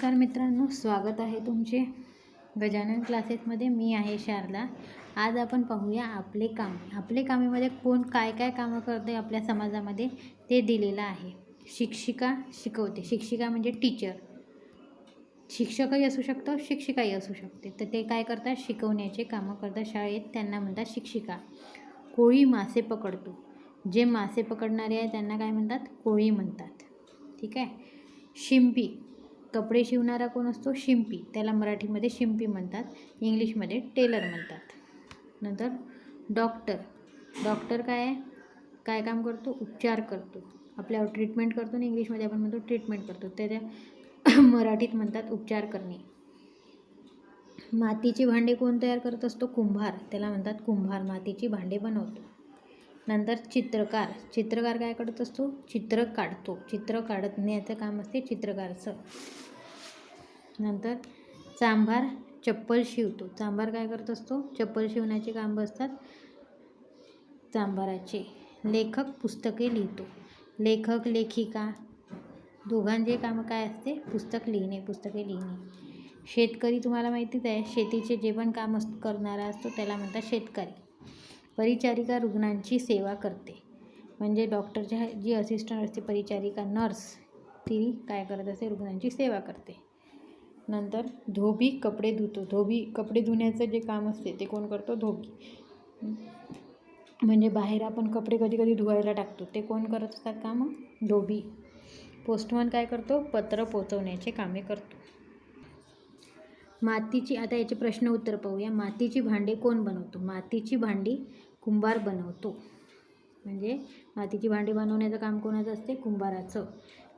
नमस्कार मित्रांनो, स्वागत आहे तुमचे गजानन क्लासेसमध्ये. मी आहे शारदा. आज आपण पाहूया आपले कामेमध्ये कोण काय काय कामं करते आपल्या समाजामध्ये ते दिलेलं आहे. शिक्षिका शिकवते. शिक्षिका म्हणजे टीचर. शिक्षकही असू शकतो, शिक्षिकाही असू शकते. तर ते काय करतात? शिकवण्याचे कामं करतात शाळेत, त्यांना म्हणतात शिक्षिका. कोळी मासे पकडतो. जे मासे पकडणारे आहे त्यांना काय म्हणतात? कोळी म्हणतात. ठीक आहे. शिंपी, कपडे शिवणारा कोण असतो? शिंपी. त्याला मराठीमध्ये शिंपी म्हणतात, इंग्लिशमध्ये टेलर म्हणतात. नंतर डॉक्टर काय आहे? काय काम करतो? उपचार करतो. आपल्यावर ट्रीटमेंट करतो ना, इंग्लिशमध्ये आपण म्हणतो ट्रीटमेंट करतो, त्याच्या मराठीत म्हणतात उपचार करणे. मातीची भांडे कोण तयार करत असतो? कुंभार. त्याला म्हणतात कुंभार. मातीची भांडे बनवतो. नंतर चित्रकार काय करत असतो? चित्र काढतो. चित्र काढण्याचं काम असते चित्रकारचं. नंतर चांभार चप्पल शिवतो. चांभार काय करत असतो? चप्पल शिवण्याचे काम असतात चांभाराचे. लेखक पुस्तके लिहितो. लेखक लेखिका दोघांचे काम काय असते? पुस्तके लिहिणे. शेतकरी तुम्हाला माहितीच आहे, शेतीचे जे पण काम करणारा असतो त्याला म्हणतात शेतकरी. परिचारिका रुग्णांची सेवा करते. म्हणजे डॉक्टरच्या जी असिस्टंट असते परिचारिका, नर्स, ती काय करत असते? रुग्णांची सेवा करते. नंतर धोबी कपडे धुतो. धोबी कपडे धुण्याचं जे काम असते ते कोण करतो? धोबी. म्हणजे बाहेर आपण कपडे कधी कधी धुवायला टाकतो, ते कोण करत असतात कामं? धोबी. पोस्टमन काय करतो? पत्र पोचवण्याचे कामे करतो. आता याचे प्रश्न उत्तर पाहूया. मातीची भांडी कोण बनवतो? मातीची भांडी कुंभार बनवतो. म्हणजे मातीची भांडी बनवण्याचं काम कोणाचं असते? कुंभाराचं.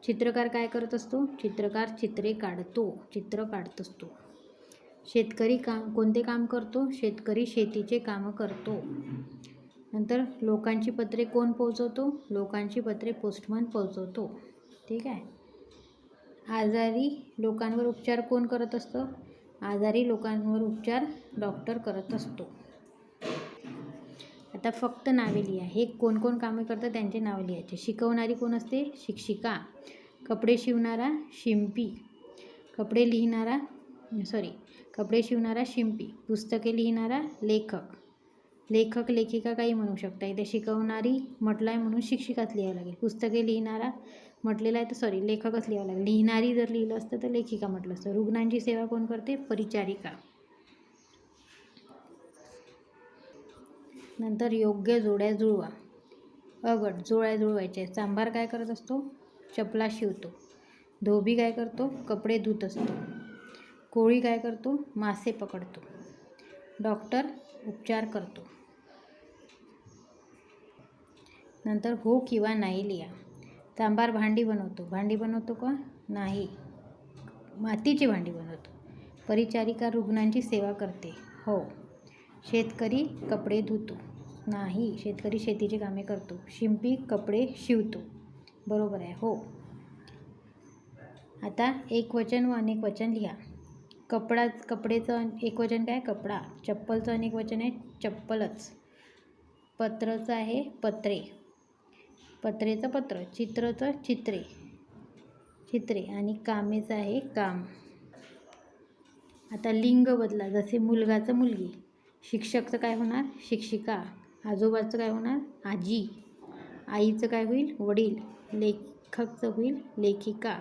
चित्रकार काय करत असतो? चित्रकार चित्र काढत असतो. शेतकरी कोणते काम करतो? शेतकरी शेतीचे कामं करतो. नंतर लोकांची पत्रे कोण पोहोचवतो? लोकांची पत्रे पोस्टमन पोहोचवतो. ठीक आहे. आजारी लोकांवर उपचार कोण करत असतं? आजारी लोकांवर उपचार डॉक्टर करत असतो. आता फक्त नावे लिहा. हे कोण कोण कामे करतात त्यांचे नावे लिहायचे. शिकवणारी कोण असते? शिक्षिका. कपडे शिवणारा शिंपी. कपडे शिवणारा शिंपी. पुस्तके लिहिणारा लेखक लेखिका काही म्हणू शकता. इथे शिकवणारी म्हटलं आहे म्हणून शिक्षिकाच लिहावं लागेल. पुस्तके लिहिणारा म्हटलेलं आहे तर लेखकच लिहावं लागेल. लिहिणारी जर लिहिलं असतं तर लेखिका म्हटलं असतं. रुग्णांची सेवा कोण करते? परिचारिका. नंतर योग्य जोड्या जुळवा. जोड्या जुळवायच्या. चांभार काय करत असतो? चपला शिवतो. धोबी काय करतो? कपडे धुत असतो. कोळी काय करतो? मासे पकडतो. डॉक्टर उपचार करतो. नंतर हो किंवा नाही लिहा. चांभार भांडी बनवतो का? नाही, मातीची भांडी बनवतो. परिचारिका रुग्णांची सेवा करते. हो. शेतकरी कपडे धुतो. नाही, शेतकरी शेतीची कामे करतो. शिंपी कपडे शिवतो. बरोबर आहे. हो. आता एकवचन व अनेक वचन लिहा. कपडेचं एकवचन काय? कपडा. चप्पलचं अनेक वचन आहे चप्पलच. पत्रचं आहे पत्रे. पत्रेचं पत्र. चित्रचं चित्रे. आणि कामेचं आहे काम. आता लिंग बदला. जसे मुलगाचं मुलगी. शिक्षकचं काय होणार? शिक्षिका. आजोबाचं काय होणार? आजी. आईचं काय होईल? वडील. लेखकचं होईल लेखिका.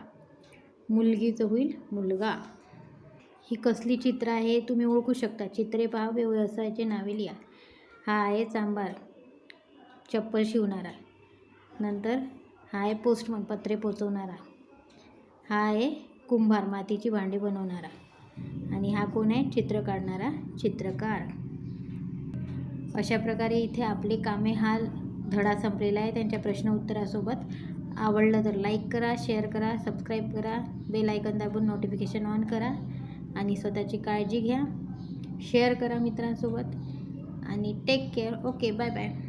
मुलगीचं होईल मुलगा. ही कसली चित्र आहे तुम्ही ओळखू शकता. चित्रे पहा, व्यवसायाचे नावे लिहा. हा आहे चांभार, चप्पल शिवणारा. नंतर हा आहे पोस्टमन, पत्रे पोचवणारा. हा आहे कुंभार, मातीची भांडी बनवणारा. आणि हा कोण आहे? चित्र काढणारा, चित्रकार. अशा प्रकारे इथे आपले कामे हा धडा संपलेला आहे त्यांच्या प्रश्न उत्तरासोबत. आवडलं तर लाईक करा, शेअर करा, सबस्क्राईब करा, बेल आयकॉन दाबून नोटिफिकेशन ऑन करा. आणि स्वतःची काळजी घ्या. शेअर करा मित्रांसोबत. आणि take care. Okay, bye bye.